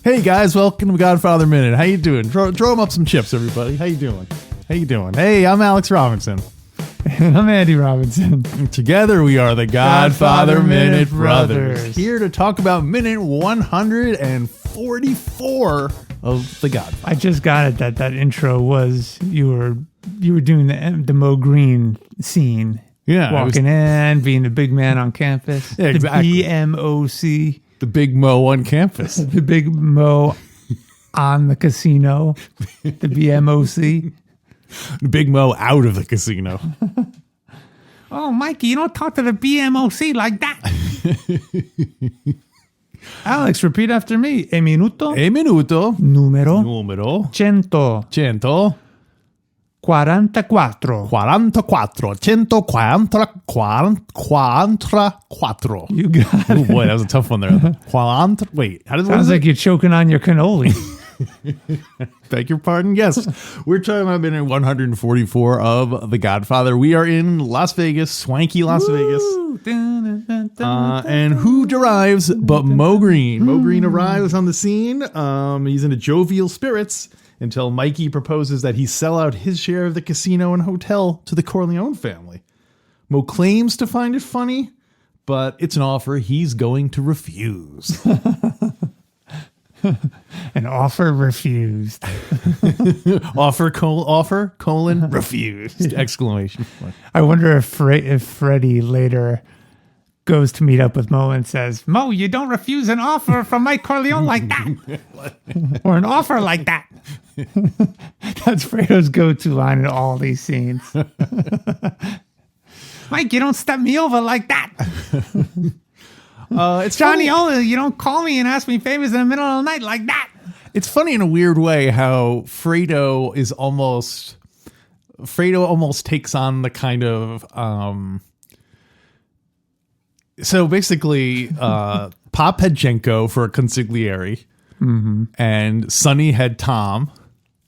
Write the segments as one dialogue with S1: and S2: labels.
S1: Hey guys, welcome to Godfather Minute. How you doing? Throw them up some chips, everybody. How you doing? Hey, I'm Alex Robinson.
S2: And I'm Andy Robinson.
S1: And together we are the Godfather Minute Brothers. Here to talk about minute 144 of The Godfather.
S2: I just got it that intro was you were doing the Moe Green scene.
S1: Yeah.
S2: Walking in, being the big man on campus.
S1: Yeah, exactly.
S2: The BMOC.
S1: The big Mo on campus.
S2: The big Mo on the casino. The BMOC.
S1: The big Mo out of the casino.
S2: Oh, Mikey, you don't talk to the BMOC like that. Alex, repeat after me. E minuto. Numero. 100. 44.
S1: 144.
S2: You got it.
S1: Oh boy, that was a tough one there. Wait, how does it
S2: Sounds like you're choking on your cannoli.
S1: Beg your pardon? Yes. We're talking about minute 144 of The Godfather. We are in Las Vegas, swanky Las Vegas. And who arrives but Moe Green? Moe Green arrives on the scene. He's in a jovial spirits until Mikey proposes that he sell out his share of the casino and hotel to the Corleone family. Moe claims to find it funny, but it's an offer he's going to refuse.
S2: An offer refused.
S1: offer, refused. Exclamation point.
S2: I wonder if Freddie later goes to meet up with Moe and says, Moe, you don't refuse an offer from Mike Corleone like that. Or an offer like that. That's Fredo's go-to line in all these scenes. Mike, you don't step me over like that.
S1: It's
S2: Johnny
S1: funny.
S2: Ola, you don't call me and ask me favors in the middle of the night like that.
S1: It's funny in a weird way how Fredo almost takes on the kind of so basically Pop had Jenko for a consigliere, and Sonny had Tom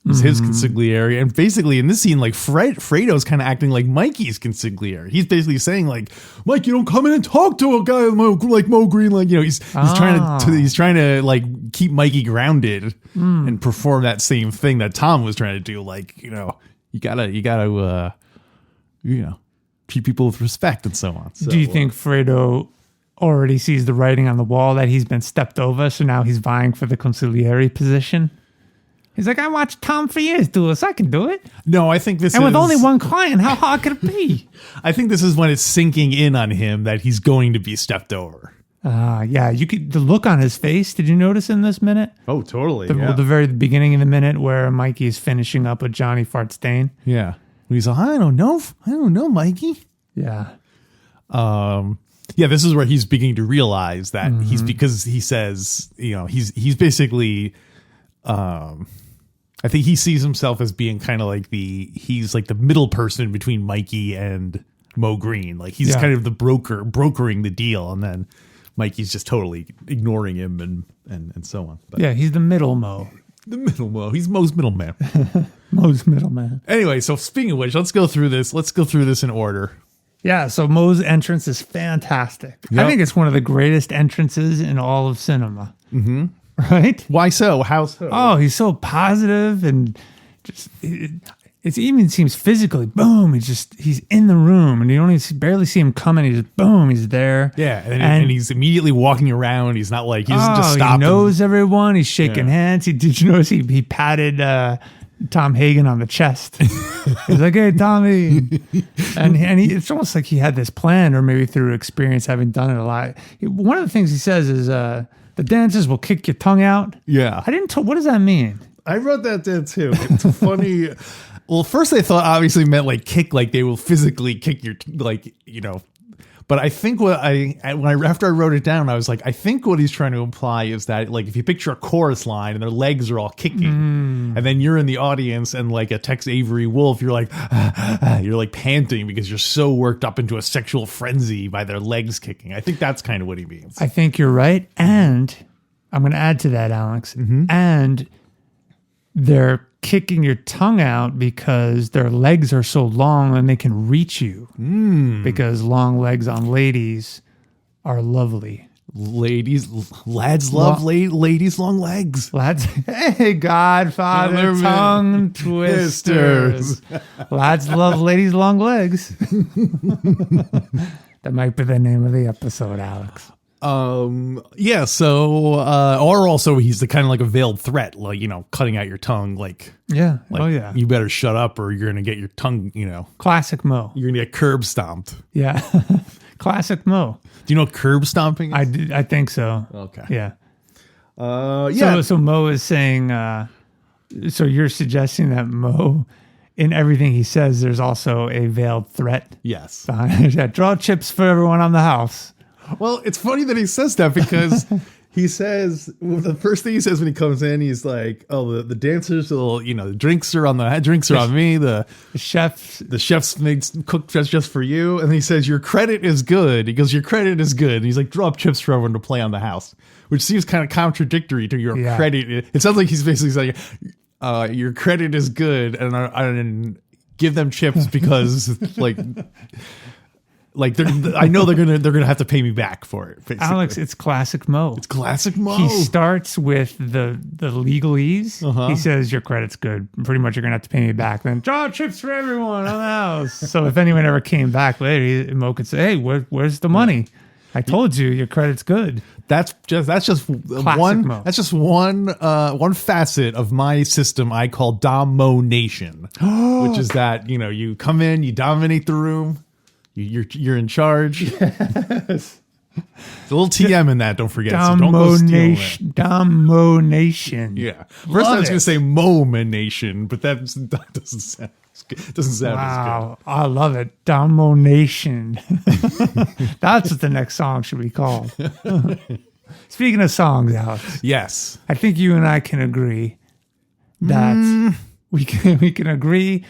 S1: as his consigliere, and basically in this scene, like Fredo's kind of acting like Mikey's consigliere. He's basically saying like, Mike, you don't come in and talk to a guy like Moe Green, like, you know, he's trying to like keep Mikey grounded and perform that same thing that Tom was trying to do, like, you know, you gotta treat people with respect and so on. So,
S2: do you think Fredo already sees the writing on the wall that he's been stepped over, so now he's vying for the consigliere position? He's like, I watched Tom for years do this. I can do it.
S1: No, I think
S2: with only one client, how hard could it be?
S1: I think this is when it's sinking in on him that he's going to be stepped over.
S2: Yeah, the look on his face. Did you notice in this minute?
S1: Oh, totally.
S2: The very beginning of the minute where Mikey's finishing up with Johnny Fartstain.
S1: Yeah. He's like, I don't know, Mikey.
S2: Yeah.
S1: Yeah, this is where he's beginning to realize that because he says, you know, he's basically, I think he sees himself as being kind of like he's like the middle person between Mikey and Moe Green. Like he's kind of the brokering the deal, and then Mikey's just totally ignoring him and so on. But
S2: yeah, he's the middle Moe.
S1: The middle Moe. He's Moe's middleman.
S2: Moe's middleman.
S1: Anyway, so speaking of which, let's go through this. Let's go through this in order.
S2: Yeah, so Moe's entrance is fantastic. Yep. I think it's one of the greatest entrances in all of cinema. Mm-hmm. Right?
S1: Why so? How so?
S2: Oh, he's so positive and just it even seems physically. Boom! He's in the room, and you barely see him coming. He's just boom! He's there.
S1: Yeah, and he's immediately walking around. He's not like he doesn't just stop.
S2: He knows everyone. He's shaking hands. Did you notice he patted Tom Hagen on the chest? He's like, "Hey, Tommy," and it's almost like he had this plan, or maybe through experience, having done it a lot. One of the things he says is, "The dancers will kick your tongue out."
S1: Yeah,
S2: what does that mean?
S1: I wrote that down too. It's funny. Well, first I thought obviously meant like kick, like they will physically kick your, like, you know, But I think after I wrote it down, I was like, I think what he's trying to imply is that, like, if you picture a chorus line and their legs are all kicking, and then you're in the audience and like a Tex Avery Wolf, you're like, you're like panting because you're so worked up into a sexual frenzy by their legs kicking. I think that's kind of what he means.
S2: I think you're right. And I'm going to add to that, Alex. And they're kicking your tongue out because their legs are so long and they can reach you. Because long legs on ladies are lovely.
S1: Lads love ladies' long legs.
S2: Lads, hey, Godfather, tongue twisters. Lads love ladies' long legs. That might be the name of the episode, Alex.
S1: Yeah, so or also he's the kind of like a veiled threat, like, you know, cutting out your tongue, like,
S2: yeah,
S1: like, you better shut up or you're gonna get your tongue, you know,
S2: classic Moe.
S1: You're gonna get curb stomped.
S2: Yeah. Classic Moe.
S1: Do you know what curb stomping is?
S2: I think so.
S1: Okay.
S2: Yeah.
S1: Yeah.
S2: So Moe is saying, so you're suggesting that Moe, in everything he says, there's also a veiled threat.
S1: Yes.
S2: Yeah, draw chips for everyone on the house.
S1: Well, it's funny that he says that because he says, well, the first thing he says when he comes in, he's like, "Oh, the dancers will, you know, the drinks are on me. The chefs cook just for you." And he says, "Your credit is good." He goes, "Your credit is good." And he's like, "Drop chips for everyone to play on the house," which seems kind of contradictory to your credit. It sounds like he's basically saying, "Your credit is good," and give them chips because like I know they're gonna have to pay me back for it. Basically.
S2: Alex, it's classic Moe.
S1: It's classic Moe.
S2: He starts with the legalese. He says your credit's good. Pretty much, you're gonna have to pay me back. Then draw chips for everyone on the house. So if anyone ever came back later, Moe could say, "Hey, where's the money? I told you your credit's good." That's just
S1: one.
S2: Moe.
S1: That's just one facet of my system I call DoMOEnation, which is that, you know, you come in, you dominate the room. You're in charge. Yes. There's a little TM in that, don't forget. So don't go steal it.
S2: DoMOEnation.
S1: Yeah. First I was going to say MoMA-nation, but that doesn't sound as good.
S2: I love it. DoMOEnation. That's what the next song should be called. Speaking of songs, Alex.
S1: Yes.
S2: I think you and I can agree that we can agree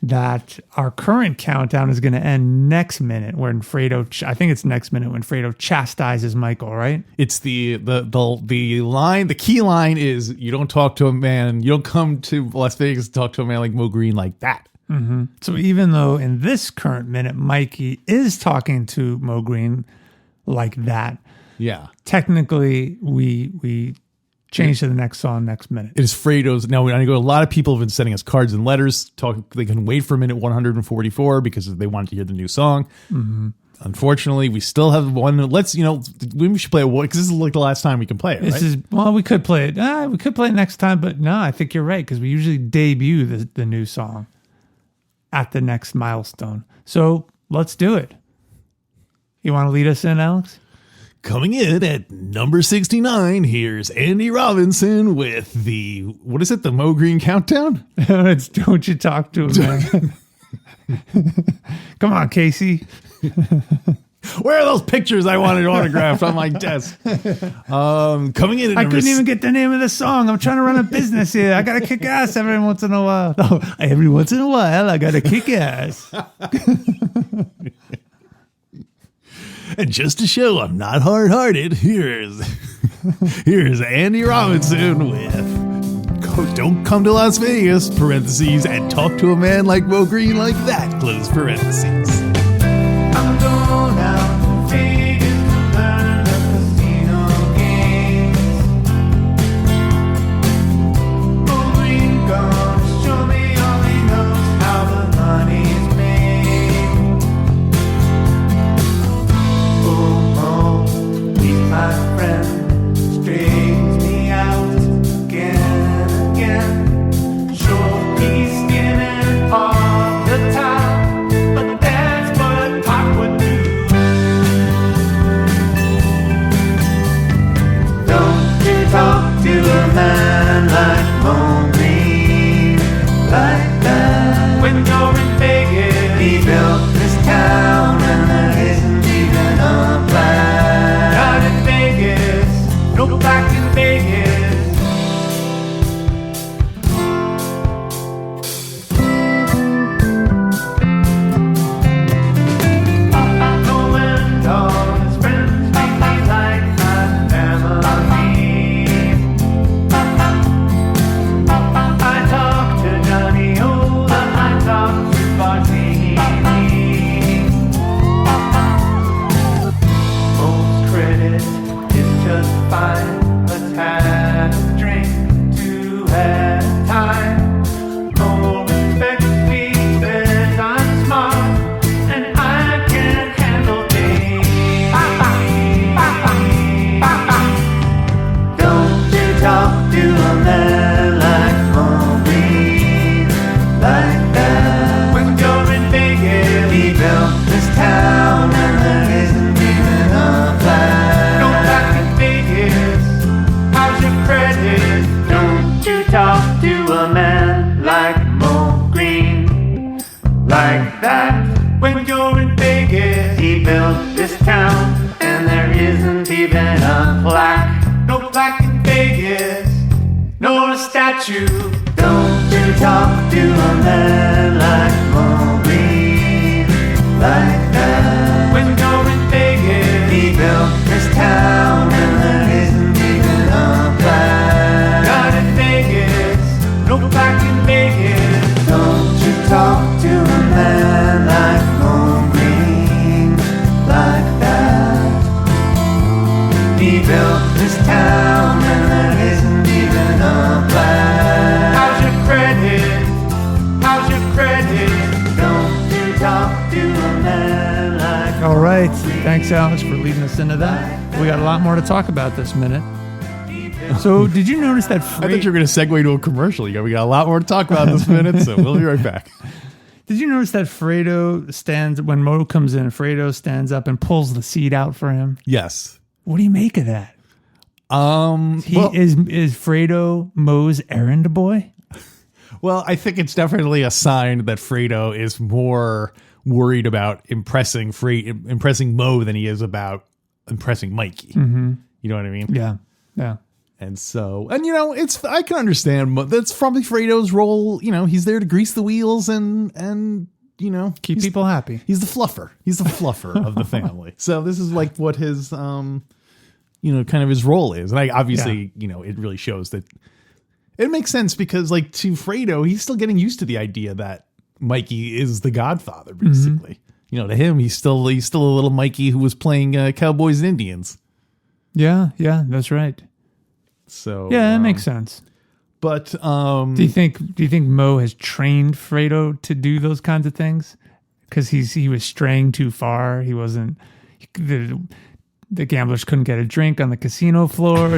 S2: that our current countdown is going to end next minute when Fredo, I think it's next minute when Fredo chastises Michael, right?
S1: It's the line, the key line is, you don't talk to a man, you don't come to Las Vegas to talk to a man like Moe Green like that.
S2: Mm-hmm. So even though in this current minute, Mikey is talking to Moe Green like that,
S1: yeah,
S2: technically we change to the next song next minute.
S1: It is Fredo's. Now, I know a lot of people have been sending us cards and letters. They can wait for minute 144 because they wanted to hear the new song. Mm-hmm. Unfortunately, we still have one. We should play it because this is like the last time we can play it.
S2: We could play it. We could play it next time, but no, I think you're right because we usually debut the new song at the next milestone. So let's do it. You want to lead us in, Alex?
S1: Coming in at number 69, here's Andy Robinson with the Moe Green countdown?
S2: It's Don't You Talk to a Man. Come on, Casey.
S1: Where are those pictures I wanted autographed on my desk? Coming in at
S2: I couldn't even get the name of the song. I'm trying to run a business here. I got to kick ass every once in a while. Every once in a while, I got to kick ass.
S1: And just to show I'm not hard-hearted, here's Andy Robinson with "Don't Come to Las Vegas," parentheses, and talk to a man like Moe Green like that, close parentheses.
S2: I'm going out to Vegas to learn the casino games. Moe Green gonna show me all he knows how the money's made. My friend straightens me out again and again. Sure, he's skinning off the top, but that's what Pop would do.
S3: like that. When you're in Vegas, he built this town, and there isn't even a plaque. No plaque in Vegas, nor a statue. Don't you talk to a man like Moe Green like that. When you're in Vegas, he built this town, and there isn't even a plaque. Not in Vegas, no plaque in Vegas. Don't you talk to a man like Moe Green like that. He built this town, and there isn't even a plaque. How's your credit? How's your credit? Don't you talk to a man like
S2: All right. Thanks, Alex, for leading us into that. We got a lot more to talk about this minute. So, did you notice that?
S1: I thought you were going to segue to a commercial. We got a lot more to talk about this minute, so we'll be right back.
S2: Did you notice that Fredo stands when Moe comes in? Fredo stands up and pulls the seat out for him.
S1: Yes.
S2: What do you make of that? Is Fredo Moe's errand boy?
S1: Well, I think it's definitely a sign that Fredo is more worried about impressing Moe than he is about impressing Mikey. Mm-hmm. You know what I mean?
S2: Yeah. Yeah.
S1: And so, and I can understand that's probably Fredo's role. He's there to grease the wheels and
S2: keep people happy.
S1: He's the fluffer. He's the fluffer of the family. So this is like what his, kind of his role is. And obviously, it really shows that it makes sense because like to Fredo, he's still getting used to the idea that Mikey is the Godfather, basically. Mm-hmm. To him, he's still a little Mikey who was playing Cowboys and Indians.
S2: Yeah. Yeah, that's right.
S1: So
S2: yeah, that makes sense.
S1: But
S2: do you think Moe has trained Fredo to do those kinds of things? Because he was straying too far. He wasn't. The gamblers couldn't get a drink on the casino floor.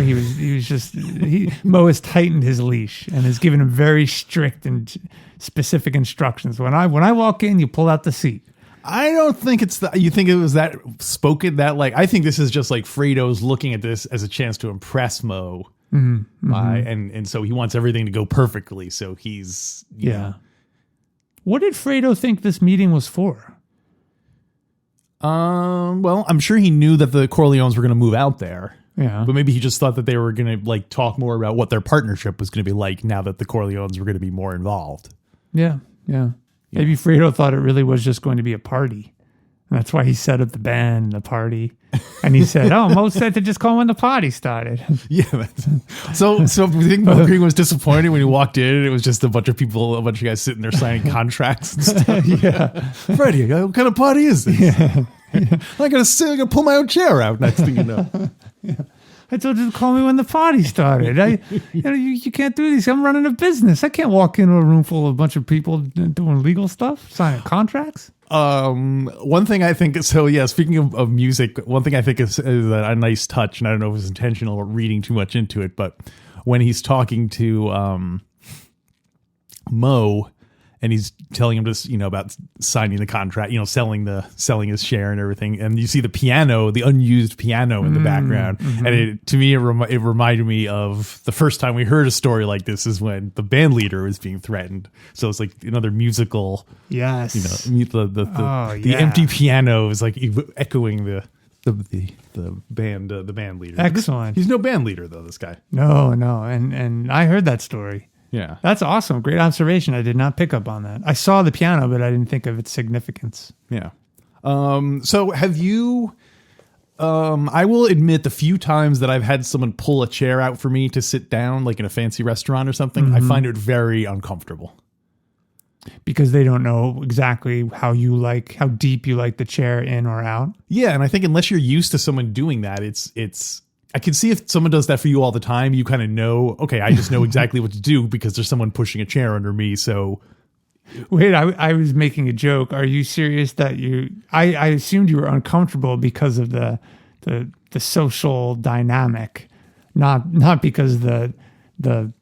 S2: Moe has tightened his leash and has given him very strict and specific instructions. When I walk in, you pull out the seat.
S1: I don't think it's that. You think it was that spoken that like, I think this is just like Fredo's looking at this as a chance to impress Moe. Mm-hmm. And so he wants everything to go perfectly. So he's, you know.
S2: What did Fredo think this meeting was for?
S1: Well, I'm sure he knew that the Corleones were going to move out there.
S2: Yeah.
S1: But maybe he just thought that they were going to like talk more about what their partnership was going to be like now that the Corleones were going to be more involved.
S2: Yeah. Yeah. Maybe Fredo thought it really was just going to be a party. And that's why he set up the band and the party. And he said, Moe said to just call when the party started.
S1: Yeah. So you think Moe Green was disappointed when he walked in and it was just a bunch of guys sitting there signing contracts and stuff?
S2: Yeah.
S1: Freddie, what kind of party is this?
S2: Yeah.
S1: I'm going to pull my own chair out next thing you know.
S2: Yeah. I told you to call me when the party started. You can't do this. I'm running a business. I can't walk into a room full of a bunch of people doing legal stuff, signing contracts.
S1: One thing I think is, speaking of music, one thing I think is a nice touch, and I don't know if it's intentional or reading too much into it, but when he's talking to Moe, and he's telling him just, about signing the contract, selling his share and everything. And you see the piano, the unused piano in the background. Mm-hmm. And to me, it reminded me of the first time we heard a story like this is when the band leader was being threatened. So it's like another musical,
S2: yes,
S1: the empty piano is like echoing the band leader.
S2: Excellent.
S1: He's no band leader though, this guy.
S2: No. And I heard that story.
S1: Yeah.
S2: That's awesome. Great observation. I did not pick up on that. I saw the piano, but I didn't think of its significance.
S1: Yeah. So have you, I will admit the few times that I've had someone pull a chair out for me to sit down, like in a fancy restaurant or something, I find it very uncomfortable.
S2: Because they don't know exactly how deep you like the chair in or out.
S1: Yeah. And I think unless you're used to someone doing that, it's, I can see if someone does that for you all the time, you kind of know, okay, I just know exactly what to do because there's someone pushing a chair under me. So
S2: wait, I was making a joke. Are you serious that I assumed you were uncomfortable because of the social dynamic, not because the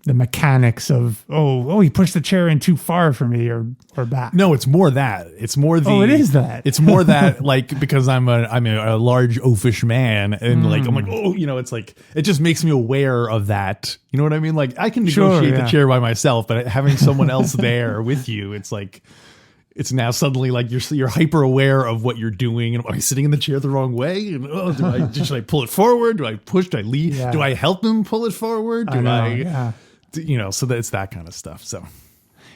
S2: mechanics of he pushed the chair in too far for me or back.
S1: No, it's more that. It's more the.
S2: Oh, it is that.
S1: It's more that like because I'm a large oafish man and like I'm like it's like it just makes me aware of that. You know what I mean? Like I can negotiate the chair by myself, but having someone else there with you, it's like it's now suddenly like you're hyper aware of what you're doing, and am I sitting in the chair the wrong way? And should I pull it forward? Do I push? Do I leave?
S2: Yeah.
S1: Do I help him pull it forward?
S2: Yeah.
S1: So that's that kind of stuff. So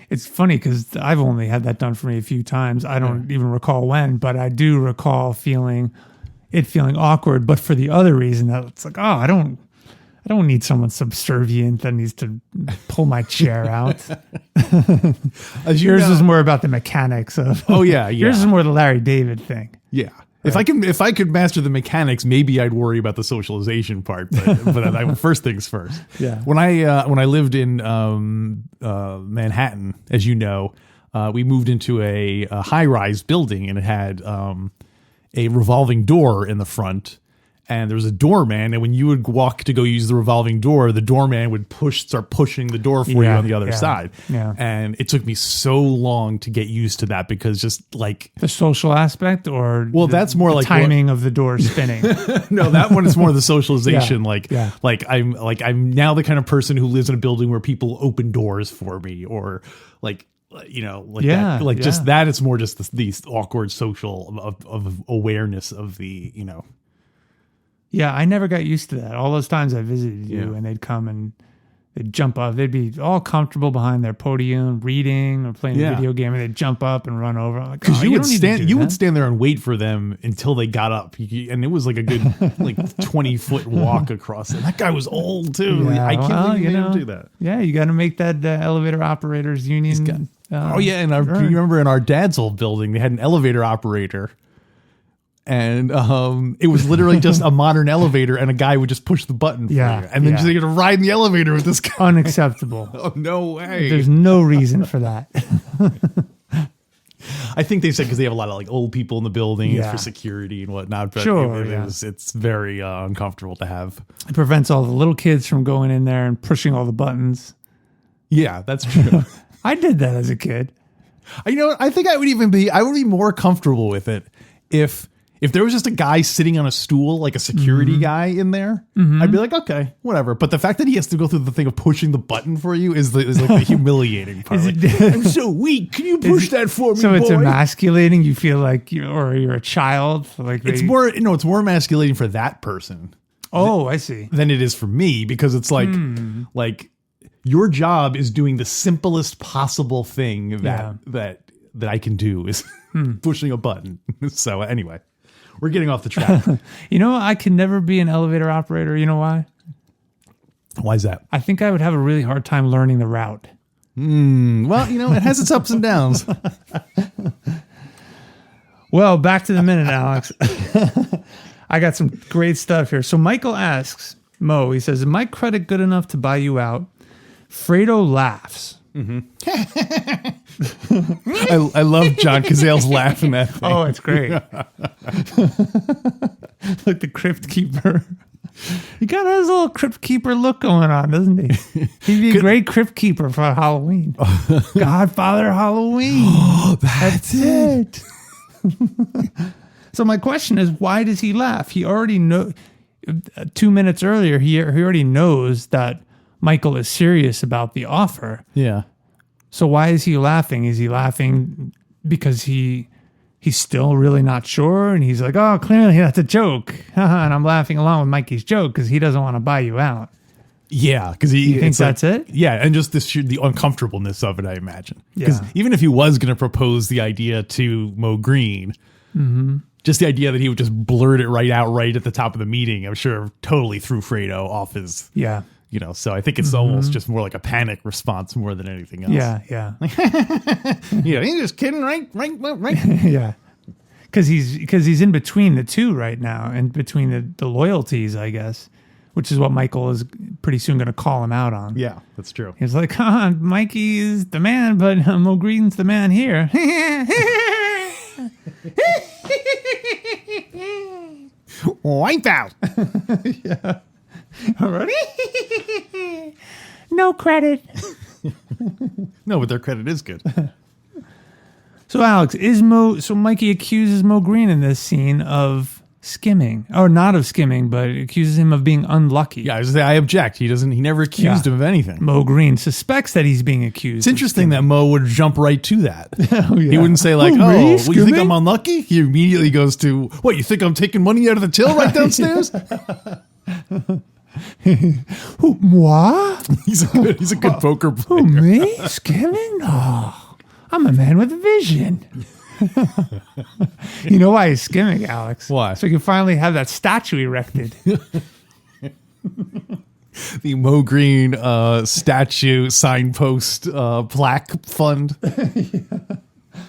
S2: It's funny because I've only had that done for me a few times. I don't even recall when, but I do recall feeling awkward, but for the other reason that it's like, I don't need someone subservient that needs to pull my chair out. Yours is more about the mechanics of.
S1: Oh yeah.
S2: Yours is more the Larry David thing.
S1: Yeah. Right. If I could master the mechanics, maybe I'd worry about the socialization part. But first things first.
S2: Yeah.
S1: When I lived in Manhattan, as you know, we moved into a high-rise building, and it had a revolving door in the front. And there was a doorman, and when you would walk to go use the revolving door, the doorman would start pushing the door for you on the other side.
S2: Yeah.
S1: And it took me so long to get used to that because just like
S2: the social aspect, or
S1: that's more
S2: the
S1: like
S2: timing of the door spinning.
S1: No, that one is more the socialization.
S2: Yeah.
S1: I'm now the kind of person who lives in a building where people open doors for me, or just that. It's more just these awkward social of awareness of the.
S2: Yeah, I never got used to that. All those times I visited you, and they'd come and they'd jump up. They'd be all comfortable behind their podium, reading or playing a video game, and they'd jump up and run over.
S1: Because you would stand there and wait for them until they got up, and it was like a good 20-foot walk across. And that guy was old too.
S2: Yeah,
S1: I can't believe you do that.
S2: Yeah, you got to make that elevator operators union.
S1: You remember in our dad's old building, they had an elevator operator. And it was literally just a modern elevator, and a guy would just push the button for you. And then you're going to ride in the elevator with this guy.
S2: Unacceptable.
S1: Oh, no way.
S2: There's no reason for that.
S1: I think they said because they have a lot of like old people in the building for security and whatnot. But it's very uncomfortable to have.
S2: It prevents all the little kids from going in there and pushing all the buttons.
S1: Yeah, that's true.
S2: I did that as a kid.
S1: You know what? I think I would be more comfortable with it if there was just a guy sitting on a stool, like a security guy in there. I'd be like, okay, whatever. But the fact that he has to go through the thing of pushing the button for you is like the humiliating part. I'm so weak. Can you push that for me,
S2: So it's
S1: boy?
S2: Emasculating. You feel like you're a child. Like
S1: it's more emasculating for that person.
S2: Oh, I see.
S1: Than it is for me, because it's like your job is doing the simplest possible thing that I can do is pushing a button. So anyway. We're getting off the track.
S2: I can never be an elevator operator. You know why?
S1: Why is that?
S2: I think I would have a really hard time learning the route.
S1: Well, it has its ups and downs.
S2: Well, back to the minute, Alex. I got some great stuff here. So Michael asks, Mo, he says, is my credit good enough to buy you out? Fredo laughs.
S1: I love John Cazale's laughing at thing.
S2: Oh, it's great. Like the Crypt Keeper. He kind of has a little Crypt Keeper look going on, doesn't he? He'd be a great Crypt Keeper for Halloween. Godfather Halloween.
S1: Oh, that's it.
S2: So my question is, why does he laugh? He already 2 minutes earlier, he already knows that Michael is serious about the offer.
S1: Yeah.
S2: So why is he laughing? Is he laughing because he's still really not sure? And he's like, oh, clearly that's a joke. And I'm laughing along with Mikey's joke because he doesn't want to buy you out.
S1: Yeah. Because
S2: you think that's it?
S1: Yeah. And just the uncomfortableness of it, I imagine. Because
S2: Yeah.
S1: even if he was going to propose the idea to Moe Green, just the idea that he would just blurt it right out right at the top of the meeting, I'm sure totally threw Fredo off his...
S2: Yeah.
S1: So I think it's almost just more like a panic response more than anything else.
S2: Yeah.
S1: He's just kidding, right?
S2: Yeah. Because he's in between the two right now, and between the loyalties, I guess, which is what Michael is pretty soon going to call him out on.
S1: Yeah, that's true.
S2: He's like, Mikey is the man, but Moe Green's the man here.
S1: Wipe out.
S2: Yeah. All right. No credit.
S1: No, but their credit is good.
S2: So Alex, so Mikey accuses Moe Green in this scene of skimming. Or not of skimming, but accuses him of being unlucky.
S1: Yeah, I object. He never accused him of anything.
S2: Moe Green suspects that he's being accused.
S1: It's interesting that Moe would jump right to that.
S2: Oh, yeah.
S1: He wouldn't say like,
S2: Me?
S1: "Oh, well, you think
S2: Skimming?
S1: I'm unlucky?" He immediately goes to, "What? You think I'm taking money out of the till right downstairs?"
S2: Who, moi?
S1: He's a good poker player.
S2: Who, me? Skimming? Oh, I'm a man with a vision. You know why he's skimming, Alex?
S1: Why?
S2: So he can finally have that statue erected.
S1: The Moe Green statue signpost plaque fund.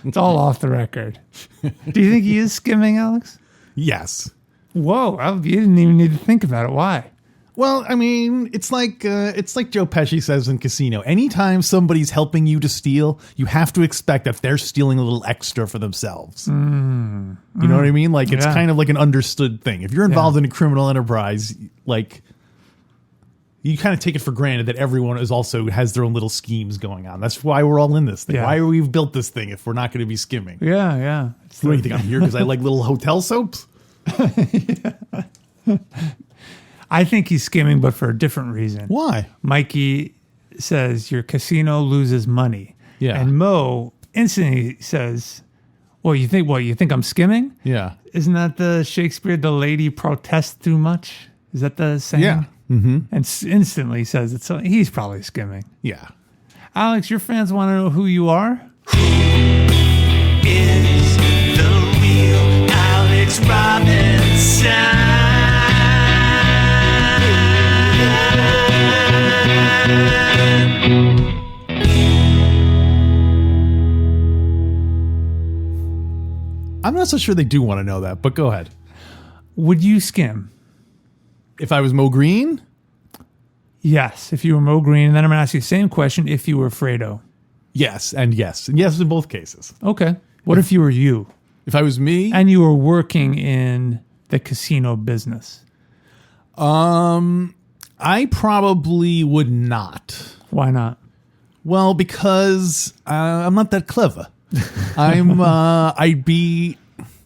S2: It's all off the record. Do you think he is skimming, Alex?
S1: Yes.
S2: Whoa, you didn't even need to think about it. Why?
S1: Well, I mean, it's like Joe Pesci says in Casino. Anytime somebody's helping you to steal, you have to expect that they're stealing a little extra for themselves. You know what I mean? Like, it's kind of like an understood thing. If you're involved in a criminal enterprise, like, you kind of take it for granted that everyone also has their own little schemes going on. That's why we're all in this thing.
S2: Yeah.
S1: Why we've built this thing if we're not going to be skimming?
S2: Yeah.
S1: What do you think I'm here because I like little hotel soaps?
S2: I think he's skimming, but for a different reason.
S1: Why?
S2: Mikey says your casino loses money.
S1: Yeah.
S2: And Moe instantly says, you think I'm skimming?
S1: Yeah.
S2: Isn't that the Shakespeare, the lady protests too much? Is that the saying?
S1: Yeah. Mm-hmm.
S2: And instantly says he's probably skimming.
S1: Yeah.
S2: Alex, your fans want to know who you are?
S3: Is the real Alex Robinson?
S1: I'm not so sure they do want to know that, but go ahead.
S2: Would you skim?
S1: If I was Moe Green?
S2: Yes, if you were Moe Green. And then I'm going to ask you the same question if you were Fredo.
S1: Yes, and yes. And yes in both cases.
S2: Okay. What if you were you?
S1: If I was me?
S2: And you were working in the casino business?
S1: I probably would not.
S2: Why not?
S1: Well, because I'm not that clever. I'd be,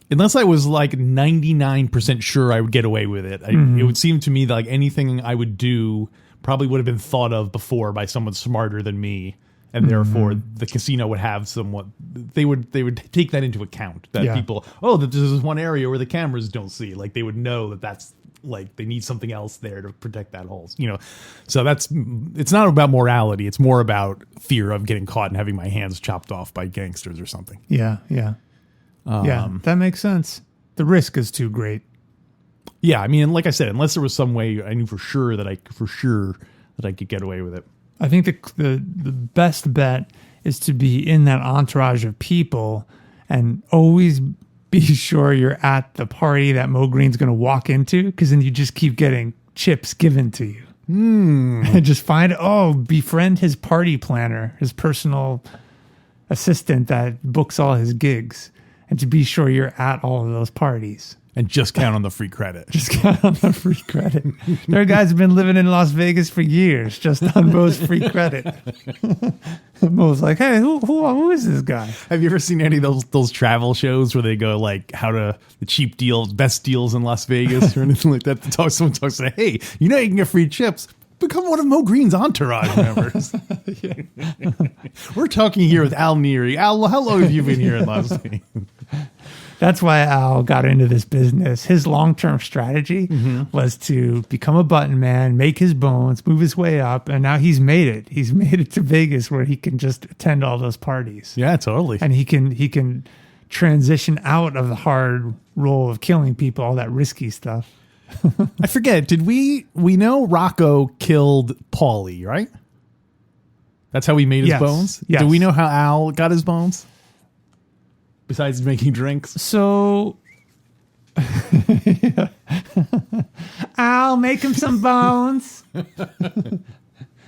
S1: unless I was like 99% sure I would get away with it. It would seem to me that like anything I would do probably would have been thought of before by someone smarter than me. And therefore the casino would have somewhat, they would take that into account that people, that this is one area where the cameras don't see. Like they would know that's like they need something else there to protect that hole, so it's not about morality, it's more about fear of getting caught and having my hands chopped off by gangsters or something.
S2: Yeah that makes sense. The risk is too great.
S1: I mean, like I said, unless there was some way I knew for sure that I could get away with it.
S2: I think the best bet is to be in that entourage of people and always be sure you're at the party that Moe Green's going to walk into, because then you just keep getting chips given to you. And just befriend his party planner, his personal assistant that books all his gigs, and to be sure you're at all of those parties.
S1: And just count on the free credit.
S2: Just count on the free credit. There are guys who've been living in Las Vegas for years just on Moe's free credit. Moe's like, hey, who is this guy?
S1: Have you ever seen any of those travel shows where they go like the cheap deals, best deals in Las Vegas or anything like that? Someone talks like, hey, you can get free chips. Become one of Moe Green's entourage members. We're talking here with Al Neary. Al, how long have you been here in Las Vegas?
S2: That's why Al got into this business. His long-term strategy was to become a button man, make his bones, move his way up, and now he's made it. He's made it to Vegas where he can just attend all those parties.
S1: Yeah, totally.
S2: And he can transition out of the hard role of killing people, all that risky stuff.
S1: I forget, did we know Rocco killed Paulie, right? That's how he made his bones?
S2: Yes.
S1: Do we know how Al got his bones? Besides making drinks?
S2: So, Al, make him some bones.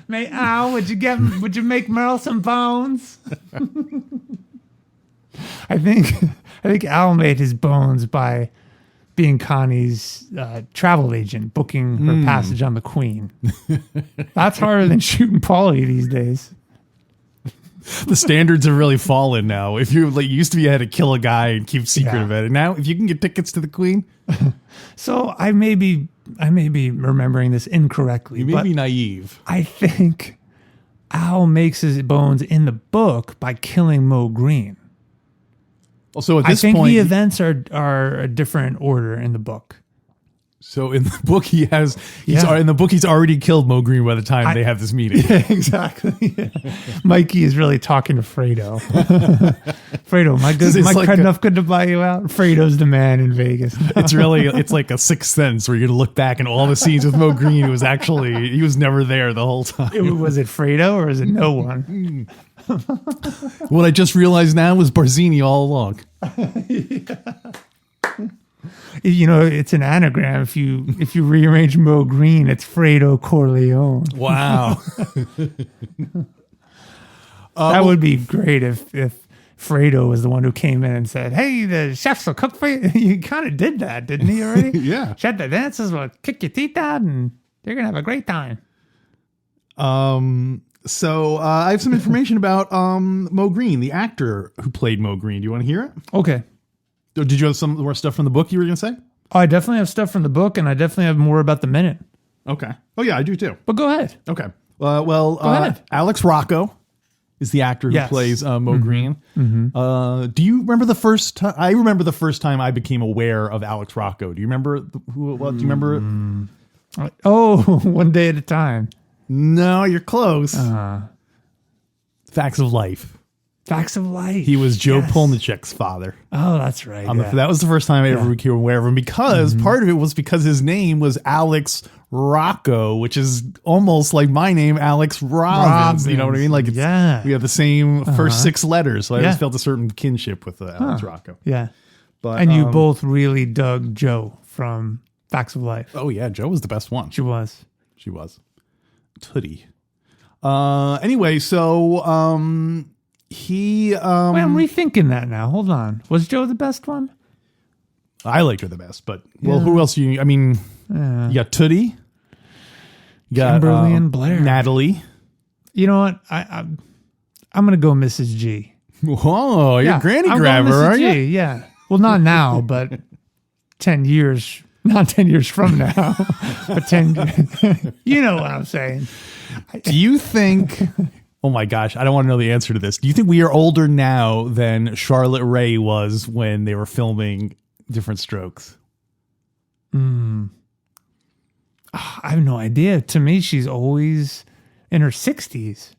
S2: Al, would you make Merle some bones? I think Al made his bones by being Connie's travel agent, booking her passage on the Queen. That's harder than shooting Paulie these days.
S1: The standards have really fallen now. If you like, used to be you had to kill a guy and keep secret of it. And now, if you can get tickets to the Queen,
S2: So I may be remembering this incorrectly.
S1: you may
S2: but
S1: be naive.
S2: I think Al makes his bones in the book by killing Moe Green.
S1: Also, at
S2: I
S1: this
S2: think
S1: point,
S2: the events are a different order in the book.
S1: so in the book he has,
S2: Yeah.
S1: in the book he's already killed Moe Green by the time they have this meeting.
S2: Yeah, exactly. Yeah. Mikey is really talking to Fredo. Fredo, my
S1: It's
S2: good
S1: like
S2: enough good to buy you out. Fredo's the man in Vegas.
S1: It's like a Sixth Sense where you're gonna look back and all the scenes with Moe Green. He was never there the whole time.
S2: Was it Fredo or is it no one?
S1: What I just realized now was Barzini all along.
S2: You know, it's an anagram. If you rearrange Moe Green, it's Fredo Corleone.
S1: Wow.
S2: That would be great if Fredo was the one who came in and said, "Hey, the chefs will cook for you." You kind of did that, didn't he already?
S1: Yeah.
S2: Chef the dancers will kick your teeth out and you're going to have a great time.
S1: So I have some information about Moe Green, the actor who played Moe Green. Do you want to hear it?
S2: Okay.
S1: Or did you have some more stuff from the book you were going to say?
S2: Oh, I definitely have stuff from the book and I definitely have more about the minute.
S1: Okay. Oh, yeah, I do too.
S2: But go ahead.
S1: Okay.
S2: Go ahead.
S1: Alex Rocco is the actor who
S2: Yes.
S1: plays Moe Green. Do you remember the first time? I remember the first time I became aware of Alex Rocco. Do you remember who it was? Do you remember?
S2: Oh, one day at a time.
S1: No, you're close. Facts of Life.
S2: Facts of Life.
S1: He was Joe
S2: Yes.
S1: Polnichek's father.
S2: Oh, that's right. Yeah.
S1: That was the first time I ever became aware of him because part of it was because his name was Alex Rocco, which is almost like my name, Alex Robbins. You know what I mean? Like, we have the same first 6 letters. So I always felt a certain kinship with Alex Rocco.
S2: Yeah.
S1: But,
S2: And you both really dug Joe from Facts of Life.
S1: Oh, yeah. Joe was the best one.
S2: She was.
S1: She was. Tootie. Anyway, so he...
S2: Wait, I'm rethinking that now. Hold on. Was Joe the best one?
S1: I liked her the best, but well, who else? You got Tootie. You got
S2: Kimberly and Blair.
S1: Natalie.
S2: You know what? I'm gonna go Mrs. G.
S1: Whoa, you're granny
S2: I'm
S1: grabber,
S2: going Mrs.
S1: are
S2: G,
S1: you?
S2: Yeah. Well, not now, but 10 years. Not 10 years from now, but 10. You know what I'm saying?
S1: Do you think? Oh my gosh, I don't want to know the answer to this. Do you think we are older now than Charlotte Rae was when they were filming Different Strokes?
S2: I have no idea. To me, she's always in her 60s,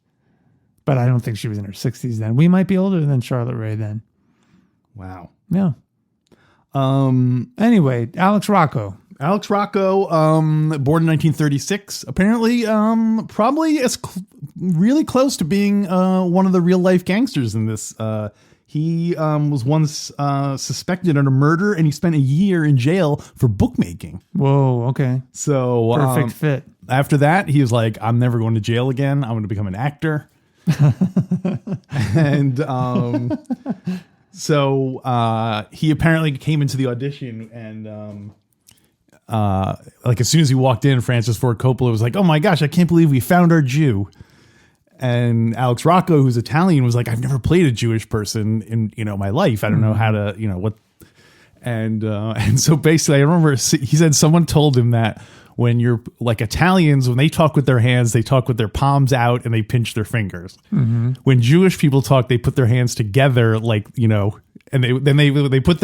S2: but I don't think she was in her 60s then. We might be older than Charlotte Rae then.
S1: Wow.
S2: Yeah. Anyway, Alex Rocco.
S1: Alex Rocco, born in 1936, apparently probably really close to being one of the real life gangsters in this. He was once suspected of a murder, and he spent a year in jail for bookmaking.
S2: Whoa, okay.
S1: So
S2: Perfect fit.
S1: After that, he was like, I'm never going to jail again. I'm going to become an actor. And so he apparently came into the audition and like as soon as he walked in, Francis Ford Coppola was like, oh my gosh, I can't believe we found our Jew. And Alex Rocco, who's Italian, was like, I've never played a Jewish person in my life. I don't know how to what. And so basically, I remember he said someone told him that when you're like Italians, when they talk with their hands, they talk with their palms out and they pinch their fingers. When Jewish people talk, they put their hands together, like and they put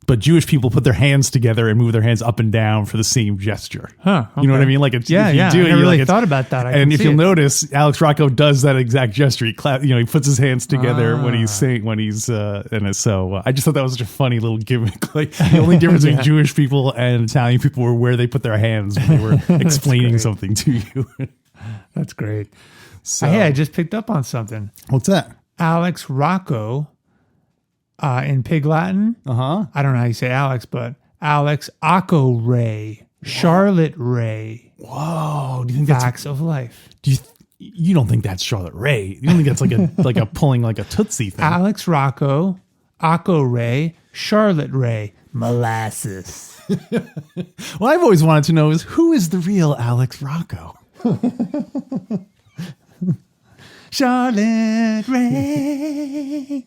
S1: but Jewish people put their hands together and move their hands up and down for the same gesture.
S2: Huh, okay.
S1: You know what I mean? Like it's,
S2: yeah.
S1: if you do
S2: I
S1: it,
S2: never really
S1: like
S2: thought about that.
S1: And if you'll notice, Alex Rocco does that exact gesture. He he puts his hands together when he's saying, and so I just thought that was such a funny little gimmick. Like the only difference between Jewish people and Italian people were where they put their hands when they were explaining something to you.
S2: That's great.
S1: So,
S2: Hey, I just picked up on something.
S1: what's that?
S2: Alex Rocco in Pig Latin. I don't know how you say Alex, but Alex Acco Ray, Charlotte Rae.
S1: Whoa! Do you think
S2: Facts of Life.
S1: you don't think that's Charlotte Rae? You don't think that's like a pulling like a Tootsie thing?
S2: Alex Rocco, Acco Ray, Charlotte Rae, molasses.
S1: What I've always wanted to know is who is the real Alex Rocco?
S2: Charlotte Rain.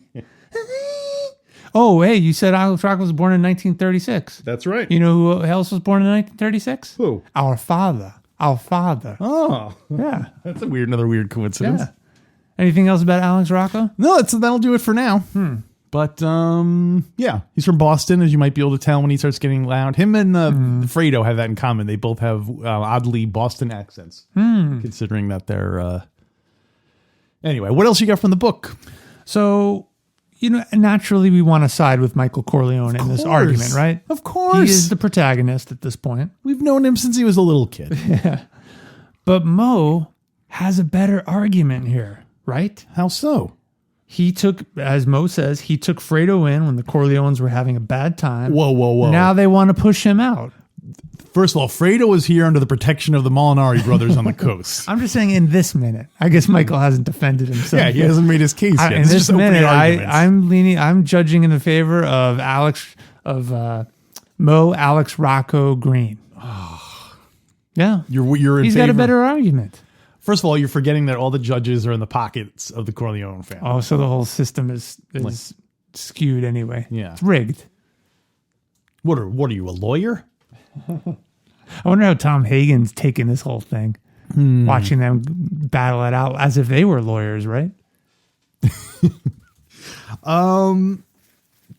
S2: Oh, hey, you said Alex Rocco was born in 1936.
S1: That's right.
S2: You know who else was born in 1936?
S1: Who?
S2: Our father. Our father.
S1: Oh,
S2: Yeah.
S1: that's another weird coincidence.
S2: Yeah. Anything else about Alex Rocco?
S1: No, that'll do it for now. But yeah, he's from Boston, as you might be able to tell when he starts getting loud. Him and Fredo have that in common. They both have oddly Boston accents, considering that they're. Anyway, what else you got from the book?
S2: So, naturally we want to side with Michael Corleone in this argument, right?
S1: Of course.
S2: He is the protagonist at this point.
S1: We've known him since he was a little kid.
S2: But Moe has a better argument here, right?
S1: How so?
S2: He took, as Moe says, he took Fredo in when the Corleones were having a bad time.
S1: Whoa.
S2: Now they want to push him out.
S1: First of all, Fredo was here under the protection of the Molinari brothers on the coast.
S2: I'm just saying in this minute. I guess Michael hasn't defended himself.
S1: Yeah, he hasn't made his case yet.
S2: In this minute, I'm judging in the favor of Moe Alex Rocco Green. Yeah.
S1: You're in
S2: He's
S1: favor.
S2: got a better argument.
S1: First of all, you're forgetting that all the judges are in the pockets of the Corleone family.
S2: Oh, so the whole system is skewed anyway.
S1: Yeah.
S2: It's rigged.
S1: What are you, a lawyer?
S2: I wonder how Tom Hagen's taking this whole thing, watching them battle it out as if they were lawyers, right?
S1: Do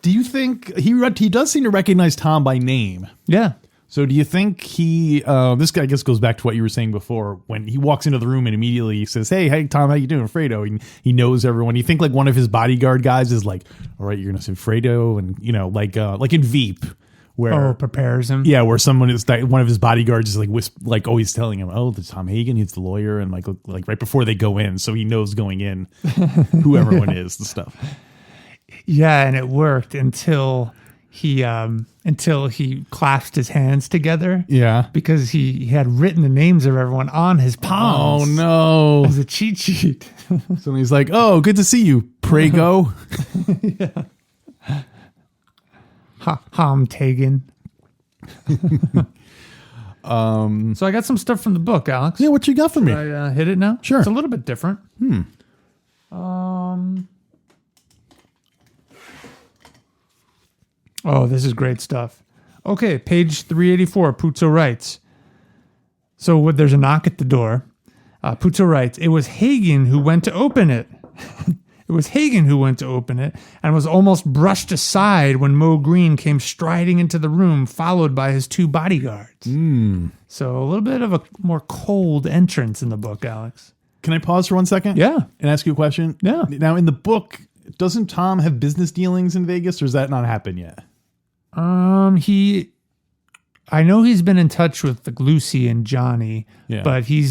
S1: you think he does seem to recognize Tom by name?
S2: Yeah.
S1: So do you think this guy, I guess, goes back to what you were saying before when he walks into the room and immediately he says, hey, Tom, how you doing? Fredo. And he knows everyone. You think like one of his bodyguard guys is like, all right, you're going to say Fredo. And, like in Veep. Where
S2: prepares him.
S1: Yeah, where someone is one of his bodyguards is like always telling him, "Oh, there's Tom Hagen. He's the lawyer," and like right before they go in, so he knows going in who everyone is and stuff.
S2: Yeah, and it worked until he clasped his hands together.
S1: Yeah,
S2: because he had written the names of everyone on his palms.
S1: Oh no,
S2: as a cheat sheet.
S1: So he's like, "Oh, good to see you, Prego."
S2: Yeah. Ham Tagen. So I got some stuff from the book, Alex.
S1: Yeah, what you got for me?
S2: Should I hit it now?
S1: Sure.
S2: It's a little bit different. Oh, this is great stuff. Okay, page 384, Puzo writes. So there's a knock at the door. Puzo writes, it was Hagen who went to open it. It was Hagen who went to open it and was almost brushed aside when Moe Green came striding into the room, followed by his two bodyguards. So a little bit of a more cold entrance in the book, Alex.
S1: Can I pause for 1 second?
S2: Yeah.
S1: And ask you a question?
S2: Yeah.
S1: Now, in the book, doesn't Tom have business dealings in Vegas, or has that not happened yet?
S2: I know he's been in touch with like Lucy and Johnny, but he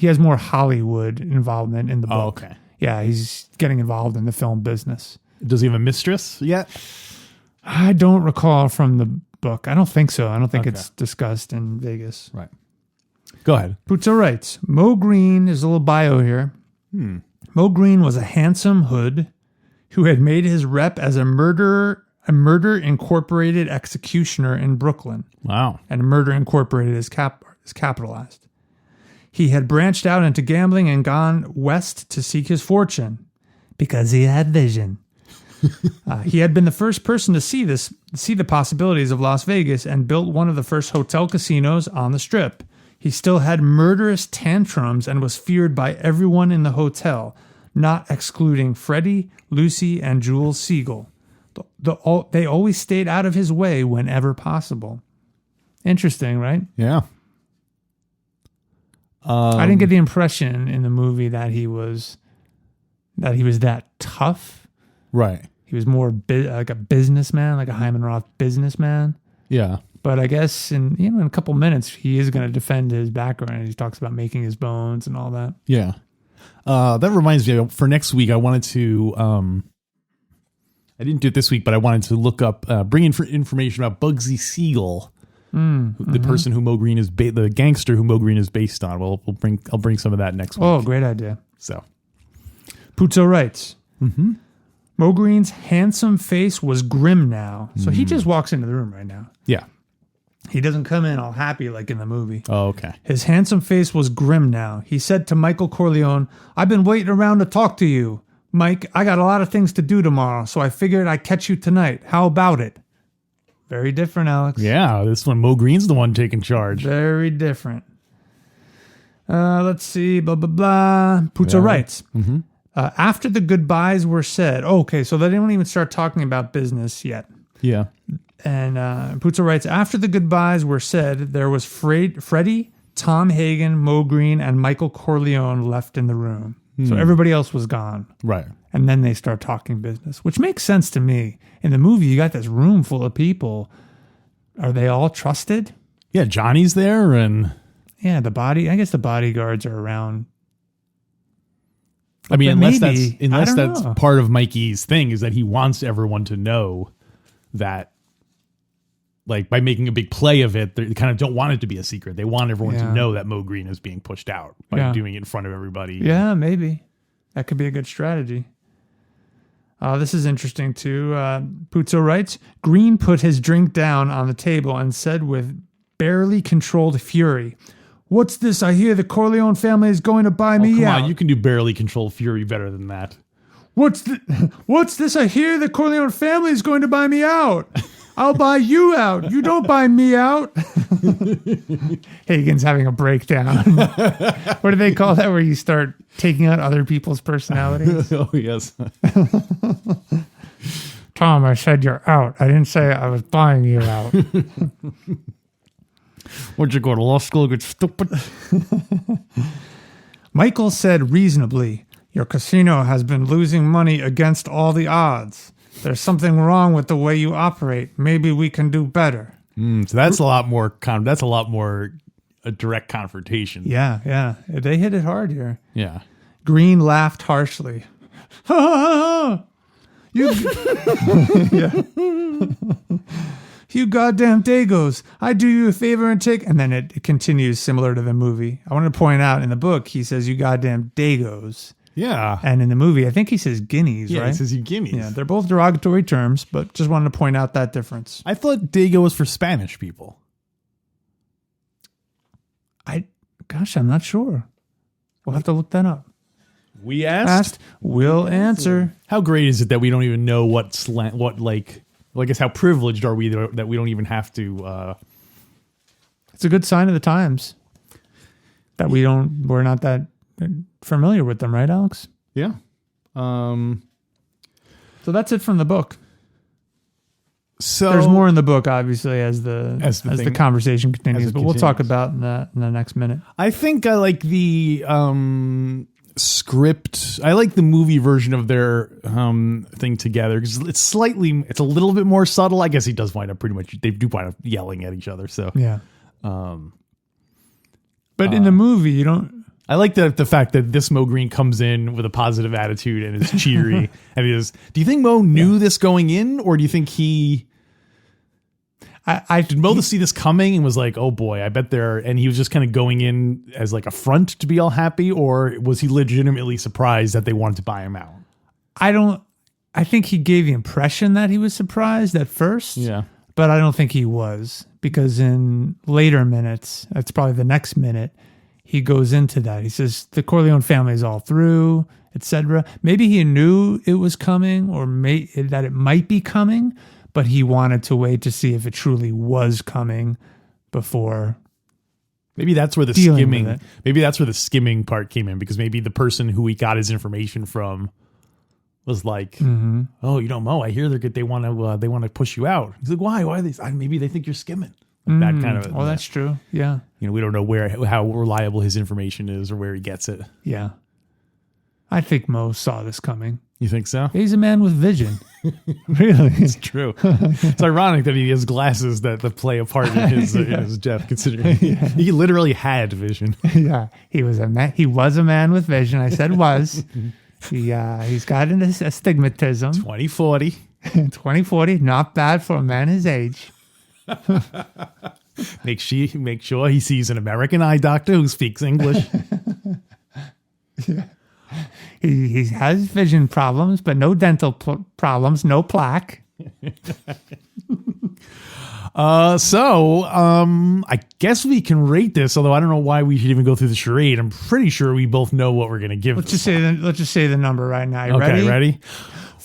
S2: has more Hollywood involvement in the book.
S1: Oh, okay.
S2: Yeah, he's getting involved in the film business.
S1: Does he have a mistress yet?
S2: I don't recall from the book. I don't think so. I don't think it's discussed in Vegas.
S1: Right. Go ahead.
S2: Puzo writes, Moe Green, is a little bio here. Moe Green was a handsome hood who had made his rep as a Murder Incorporated executioner in Brooklyn.
S1: Wow.
S2: And Murder Incorporated is capitalized. He had branched out into gambling and gone west to seek his fortune because he had vision. He had been the first person to see the possibilities of Las Vegas and built one of the first hotel casinos on the Strip. He still had murderous tantrums and was feared by everyone in the hotel, not excluding Freddie, Lucy, and Jules Siegel. They always stayed out of his way whenever possible. Interesting, right?
S1: Yeah.
S2: I didn't get the impression in the movie that he was that tough.
S1: Right.
S2: He was more like a businessman, like a Hyman Roth businessman.
S1: Yeah.
S2: But I guess in a couple minutes he is going to defend his background. He talks about making his bones and all that.
S1: Yeah. That reminds me, for next week, I wanted to. I didn't do it this week, but I wanted to look up, bring in information about Bugsy Siegel. The person who Moe Green is, the gangster who Moe Green is based on. Well, I'll bring some of that next week.
S2: Oh, great idea.
S1: So,
S2: Puzo writes, Moe Green's handsome face was grim now. So he just walks into the room right now.
S1: Yeah.
S2: He doesn't come in all happy like in the movie.
S1: Oh, okay.
S2: His handsome face was grim now. He said to Michael Corleone, "I've been waiting around to talk to you. Mike, I got a lot of things to do tomorrow, so I figured I'd catch you tonight. How about it?" Very different, Alex.
S1: Yeah, this one, Moe Green's the one taking charge.
S2: Very different. Let's see, blah, blah, blah. Puzo writes, after the goodbyes were said, okay, so they didn't even start talking about business yet.
S1: Yeah.
S2: And Puzo writes, after the goodbyes were said, there was Freddie, Tom Hagen, Moe Green, and Michael Corleone left in the room. So everybody else was gone.
S1: Right.
S2: And then they start talking business, which makes sense to me. In the movie, you got this room full of people. Are they all trusted?
S1: Yeah, Johnny's there, and
S2: Yeah, I guess the bodyguards are around.
S1: I mean,
S2: But
S1: unless
S2: maybe.
S1: that's part of Mikey's thing, is that he wants everyone to know that, like, by making a big play of it, they kind of don't want it to be a secret. They want everyone to know that Moe Green is being pushed out by doing it in front of everybody.
S2: Yeah, maybe. That could be a good strategy. This is interesting, too. Puzo writes, Green put his drink down on the table and said with barely controlled fury, "What's this? I hear the Corleone family is going to buy me
S1: Come
S2: out."
S1: on, you can do barely controlled fury better than that.
S2: What's this? I hear the Corleone family is going to buy me out. I'll buy you out. You don't buy me out. Hagen's having a breakdown. What do they call that where you start taking out other people's personalities?
S1: Oh, yes.
S2: Tom, I said you're out. I didn't say I was buying you out.
S1: Where'd you go to law school? Get stupid.
S2: Michael said reasonably, "Your casino has been losing money against all the odds. There's something wrong with the way you operate. Maybe we can do better."
S1: So that's a lot more. That's a lot more a direct confrontation.
S2: Yeah. They hit it hard here.
S1: Yeah.
S2: Green laughed harshly. You, yeah. You goddamn Dagos. I do you a favor and take... And then it continues similar to the movie. I want to point out in the book, he says, "You goddamn Dagos."
S1: Yeah.
S2: And in the movie, I think he says guineas,
S1: Yeah,
S2: right?
S1: he says you guineas.
S2: Yeah, they're both derogatory terms, but just wanted to point out that difference.
S1: I thought Dago was for Spanish people.
S2: I'm not sure. We'll have to look that up.
S1: We asked.
S2: We'll answer.
S1: How great is it that we don't even know I guess how privileged are we that we don't even have to.
S2: It's a good sign of the times that we're not that familiar with them, right, Alex?
S1: Yeah.
S2: So that's it from the book.
S1: So
S2: There's more in the book, obviously, as the conversation continues, but we'll talk about in the next minute.
S1: I think I like the script. I like the movie version of their thing together because it's a little bit more subtle. I guess he does wind up they do wind up yelling at each other. So
S2: yeah. But in the movie, you don't.
S1: I like the fact that this Moe Green comes in with a positive attitude and is cheery. And do you think Moe knew this going in, or do you think he? Did Moe see this coming and was like, "Oh boy, I bet and he was just kind of going in as like a front to be all happy, or was he legitimately surprised that they wanted to buy him out?
S2: I think he gave the impression that he was surprised at first.
S1: Yeah.
S2: But I don't think he was, because in later minutes, that's probably the next minute, he goes into that. He says the Corleone family is all through, etc. Maybe he knew it was coming, or that it might be coming, but he wanted to wait to see if it truly was coming before.
S1: Maybe that's where the skimming. Maybe that's where the skimming part came in, because maybe the person who he got his information from was like, "Oh, Moe, I hear they want to push you out." He's like, "Why? Why are they? Maybe they think you're skimming." Like that kind of.
S2: Oh, that's true. Yeah.
S1: We don't know how reliable his information is or where he gets it.
S2: Yeah. I think Moe saw this coming.
S1: You think so?
S2: He's a man with vision. Really,
S1: it's true. It's ironic that he has glasses that play a part in his death, considering he literally had vision.
S2: Yeah, he was a man. He was a man with vision. I said was. He's got an astigmatism.
S1: 20/40.
S2: 20/40, not bad for a man his age.
S1: Make sure he sees an American eye doctor who speaks English.
S2: Yeah. He has vision problems, but no dental problems, no plaque.
S1: I guess we can rate this, although I don't know why we should even go through the charade. I'm pretty sure we both know what we're going to give.
S2: Let's just say the number right now. You
S1: okay, ready?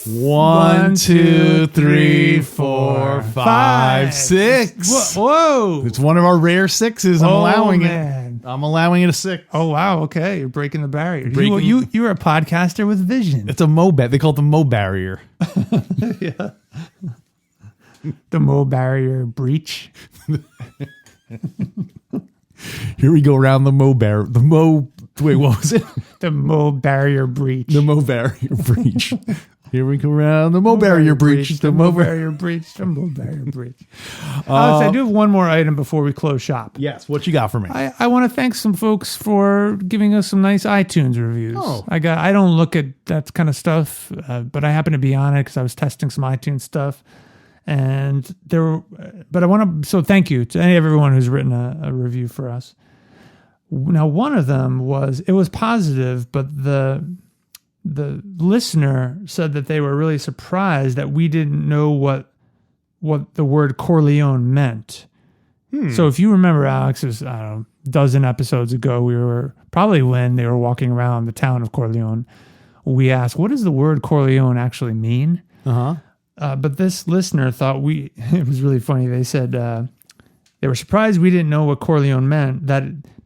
S1: 1, 2, 3, 4, 5, 6.
S2: Whoa!
S1: It's one of our rare 6s. I'm allowing it. I'm allowing it a 6.
S2: Oh wow! Okay, you're breaking the barrier. You're a podcaster with vision.
S1: It's a Moe They call it the Moe barrier.
S2: Yeah. The Moe barrier breach.
S1: Here we go around the Moe barrier. Wait, what was it?
S2: The Moe barrier breach.
S1: The Moe barrier breach. Here we go around the Moe barrier breach.
S2: The Moe barrier breach. The Moe barrier breach. Alex, I do have one more item before we close shop.
S1: Yes, what you got for me?
S2: I want to thank some folks for giving us some nice iTunes reviews.
S1: Oh.
S2: I don't look at that kind of stuff, but I happen to be on it because I was testing some iTunes stuff. And so thank you to everyone who's written a review for us. Now, one of them was positive, but the listener said that they were really surprised that we didn't know what the word Corleone meant. So if you remember, Alex, it was, I don't know, a dozen episodes ago, we were probably when they were walking around the town of Corleone, we asked, what does the word Corleone actually mean? But this listener thought it was really funny. They said they were surprised we didn't know what Corleone meant,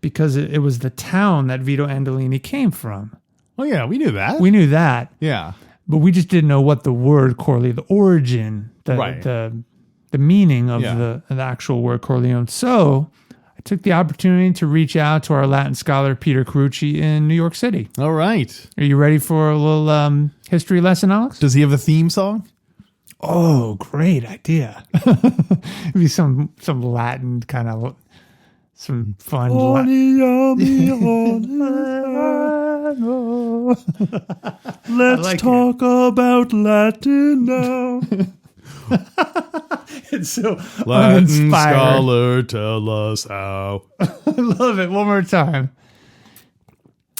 S2: because it was the town that Vito Andolini came from.
S1: Oh, yeah, we knew that.
S2: We knew that.
S1: Yeah.
S2: But we just didn't know what the word Corleone, the origin, the meaning of the actual word Corleone. So I took the opportunity to reach out to our Latin scholar, Peter Carucci, in New York City.
S1: All right.
S2: Are you ready for a little history lesson, Alex?
S1: Does he have a theme song?
S2: Oh, great idea. It'd be some Latin kind of, some fun.
S1: Let's talk about Latin now.
S2: It's so
S1: Latin
S2: uninspired.
S1: scholar, tell us how.
S2: I love it. One more time.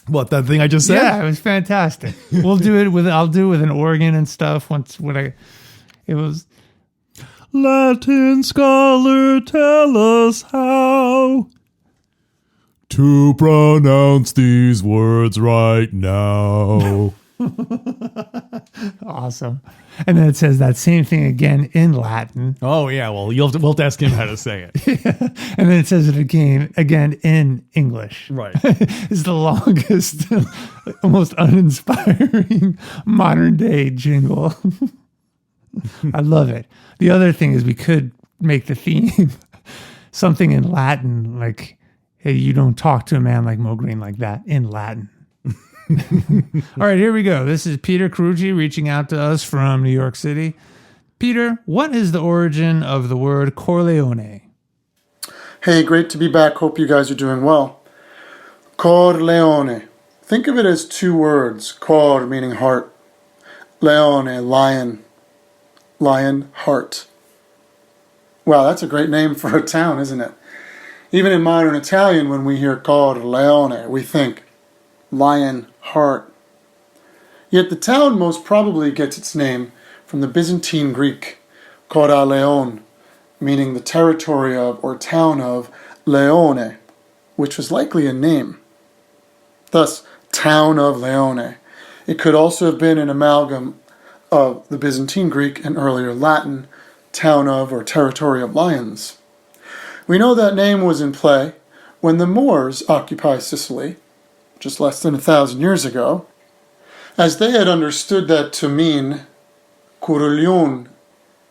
S1: What, that thing I just said?
S2: Yeah, it was fantastic. I'll do it with an organ and stuff it was
S1: Latin scholar, tell us how to pronounce these words right now.
S2: awesome. And then it says that same thing again in Latin.
S1: Oh, yeah. Well, we'll have to ask him how to say it.
S2: And then it says it again in English.
S1: Right.
S2: It's the longest, almost uninspiring modern day jingle. I love it. The other thing is we could make the theme something in Latin, like, hey, you don't talk to a man like Moe Green like that in Latin. All right, here we go. This is Peter Carucci reaching out to us from New York City. Peter, what is the origin of the word Corleone?
S4: Hey, great to be back. Hope you guys are doing well. Corleone. Think of it as 2 words. Cor meaning heart. Leone, lion. Lion, heart. Wow, that's a great name for a town, isn't it? Even in modern Italian, when we hear Corleone, we think lion, heart. Yet the town most probably gets its name from the Byzantine Greek, Cora Leon, meaning the territory of or town of Leone, which was likely a name. Thus, town of Leone. It could also have been an amalgam of the Byzantine Greek and earlier Latin, town of or territory of lions. We know that name was in play when the Moors occupied Sicily, just less than 1,000 years ago, as they had understood that to mean Corleone,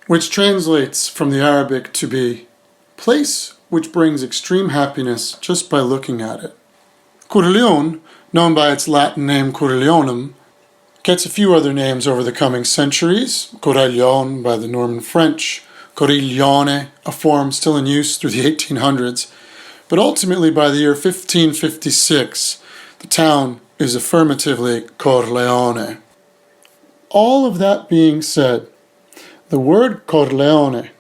S4: which translates from the Arabic to be place which brings extreme happiness just by looking at it. Corleone, known by its Latin name Corleonum, gets a few other names over the coming centuries. Corleone by the Norman French, Coriglione, a form still in use through the 1800s, but ultimately by the year 1556, the town is affirmatively Corleone. All of that being said, the word Corleone,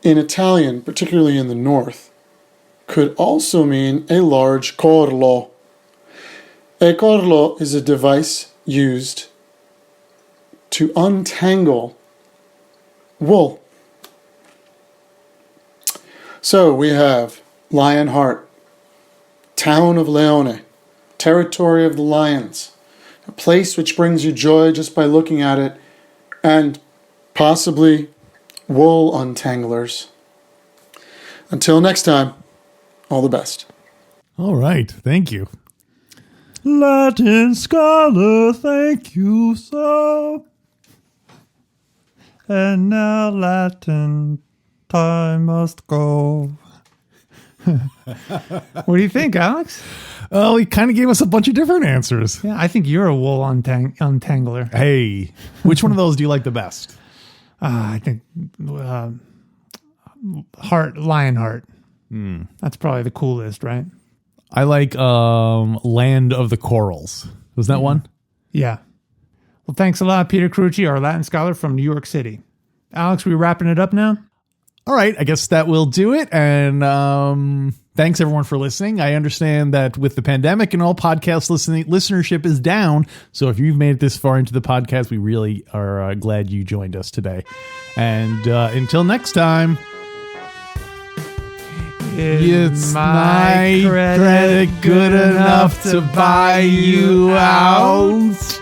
S4: in Italian, particularly in the north, could also mean a large corlo. A corlo is a device used to untangle wool. So we have Lionheart, town of Leone, territory of the lions, a place which brings you joy just by looking at it, and possibly wool untanglers. Until next time, all the best.
S1: All right. Thank you. Latin scholar, thank you so.
S2: And now Latin time must go. What do you think, Alex?
S1: Oh, he kind of gave us a bunch of different answers.
S2: Yeah, I think you're a wool untangler.
S1: Hey, which one of those do you like the best?
S2: I think Lionheart. That's probably the coolest, right?
S1: I like Land of the Corals. Was that one?
S2: Yeah. Well, thanks a lot, Peter Carucci, our Latin scholar from New York City. Alex, we wrapping it up now?
S1: All right, I guess that will do it. And thanks everyone for listening. I understand that with the pandemic and all podcast listenership is down. So if you've made it this far into the podcast, we really are glad you joined us today. And until next time, it's my credit good enough to buy you out?